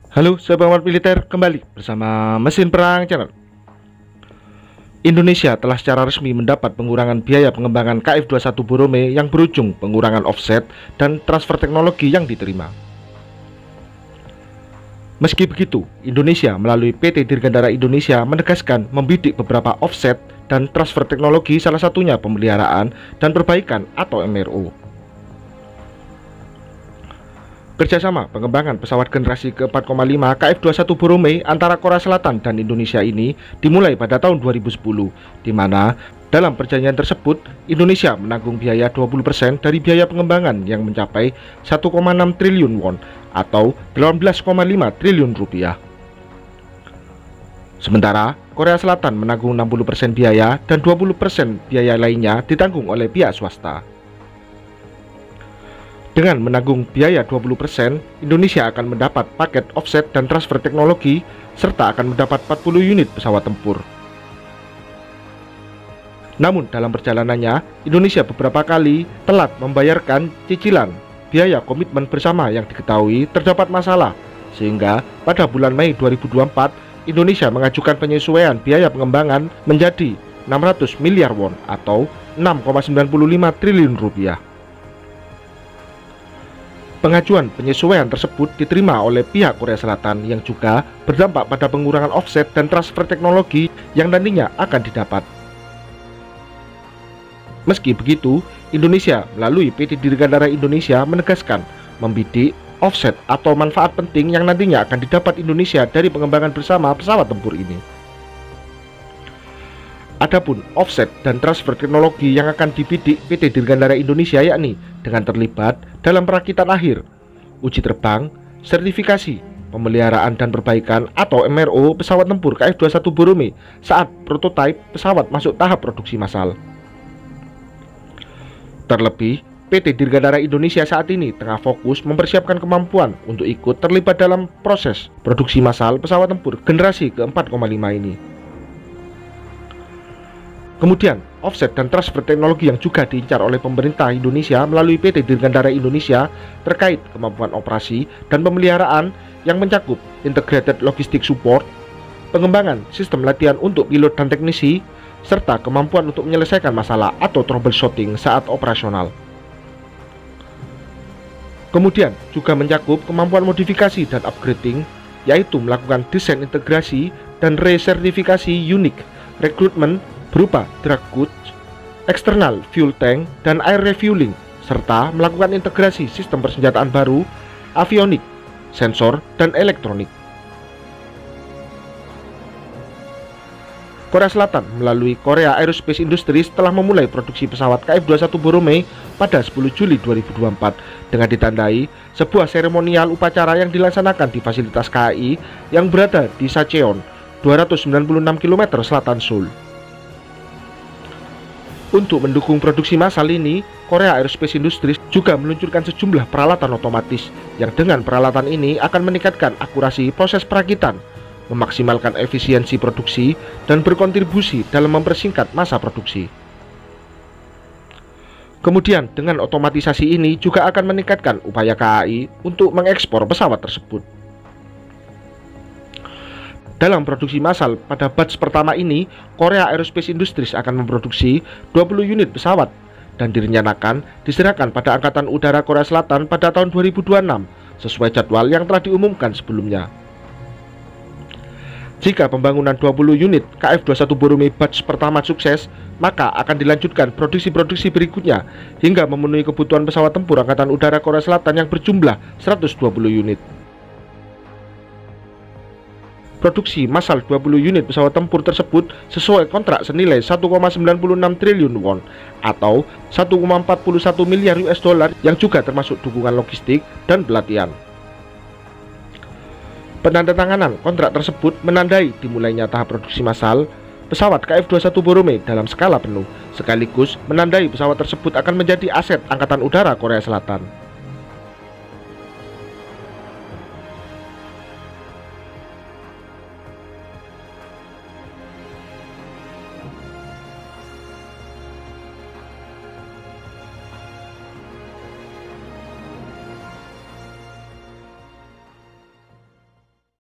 Halo sahabat militer, kembali bersama Mesin Perang Channel. Indonesia telah secara resmi mendapat pengurangan biaya pengembangan KF-21 Borome yang berujung pengurangan offset dan transfer teknologi yang diterima. Meski begitu, Indonesia melalui PT Dirgantara Indonesia menegaskan membidik beberapa offset dan transfer teknologi, salah satunya pemeliharaan dan perbaikan atau MRO. Kerjasama pengembangan pesawat generasi ke-4,5 KF-21 Borome antara Korea Selatan dan Indonesia ini dimulai pada tahun 2010, di mana dalam perjanjian tersebut Indonesia menanggung biaya 20% dari biaya pengembangan yang mencapai 1,6 triliun won atau 18,5 triliun rupiah. Sementara Korea Selatan menanggung 60% biaya dan 20% biaya lainnya ditanggung oleh pihak swasta. Dengan menanggung biaya 20%, Indonesia akan mendapat paket offset dan transfer teknologi, serta akan mendapat 40 unit pesawat tempur. Namun dalam perjalanannya, Indonesia beberapa kali telat membayarkan cicilan biaya komitmen bersama yang diketahui terdapat masalah, sehingga pada bulan Mei 2024, Indonesia mengajukan penyesuaian biaya pengembangan menjadi 600 miliar won atau 6,95 triliun rupiah. Pengajuan penyesuaian tersebut diterima oleh pihak Korea Selatan yang juga berdampak pada pengurangan offset dan transfer teknologi yang nantinya akan didapat. Meski begitu, Indonesia melalui PT Dirgantara Indonesia menegaskan membidik offset atau manfaat penting yang nantinya akan didapat Indonesia dari pengembangan bersama pesawat tempur ini. Adapun offset dan transfer teknologi yang akan dibidik PT Dirgantara Indonesia yakni dengan terlibat dalam perakitan akhir, uji terbang, sertifikasi, pemeliharaan dan perbaikan atau MRO pesawat tempur KF-21 Borome saat prototipe pesawat masuk tahap produksi massal. Terlebih, PT Dirgantara Indonesia saat ini tengah fokus mempersiapkan kemampuan untuk ikut terlibat dalam proses produksi massal pesawat tempur generasi ke-4,5 ini. Kemudian, offset dan transfer teknologi yang juga diincar oleh pemerintah Indonesia melalui PT Dirgantara Indonesia terkait kemampuan operasi dan pemeliharaan yang mencakup integrated logistic support, pengembangan sistem latihan untuk pilot dan teknisi, serta kemampuan untuk menyelesaikan masalah atau troubleshooting saat operasional. Kemudian juga mencakup kemampuan modifikasi dan upgrading, yaitu melakukan desain integrasi dan resertifikasi unik, rekrutmen berupa drag goods, eksternal fuel tank, dan air refueling, serta melakukan integrasi sistem persenjataan baru, avionik, sensor, dan elektronik. Korea Selatan melalui Korea Aerospace Industries telah memulai produksi pesawat KF-21 Borome pada 10 Juli 2024 dengan ditandai sebuah seremonial upacara yang dilaksanakan di fasilitas KAI yang berada di Sacheon, 296 km selatan Seoul. Untuk mendukung produksi massal ini, Korea Aerospace Industries juga meluncurkan sejumlah peralatan otomatis yang dengan peralatan ini akan meningkatkan akurasi proses perakitan, memaksimalkan efisiensi produksi, dan berkontribusi dalam mempersingkat masa produksi. Kemudian dengan otomatisasi ini juga akan meningkatkan upaya KAI untuk mengekspor pesawat tersebut. Dalam produksi massal pada batch pertama ini, Korea Aerospace Industries akan memproduksi 20 unit pesawat dan direncanakan diserahkan pada Angkatan Udara Korea Selatan pada tahun 2026 sesuai jadwal yang telah diumumkan sebelumnya. Jika pembangunan 20 unit KF-21 Borome batch pertama sukses, maka akan dilanjutkan produksi-produksi berikutnya hingga memenuhi kebutuhan pesawat tempur Angkatan Udara Korea Selatan yang berjumlah 120 unit. Produksi massal 20 unit pesawat tempur tersebut sesuai kontrak senilai 1,96 triliun won atau 1,41 miliar US dollar yang juga termasuk dukungan logistik dan pelatihan. Penandatanganan kontrak tersebut menandai dimulainya tahap produksi massal pesawat KF-21 Borome dalam skala penuh, sekaligus menandai pesawat tersebut akan menjadi aset Angkatan Udara Korea Selatan.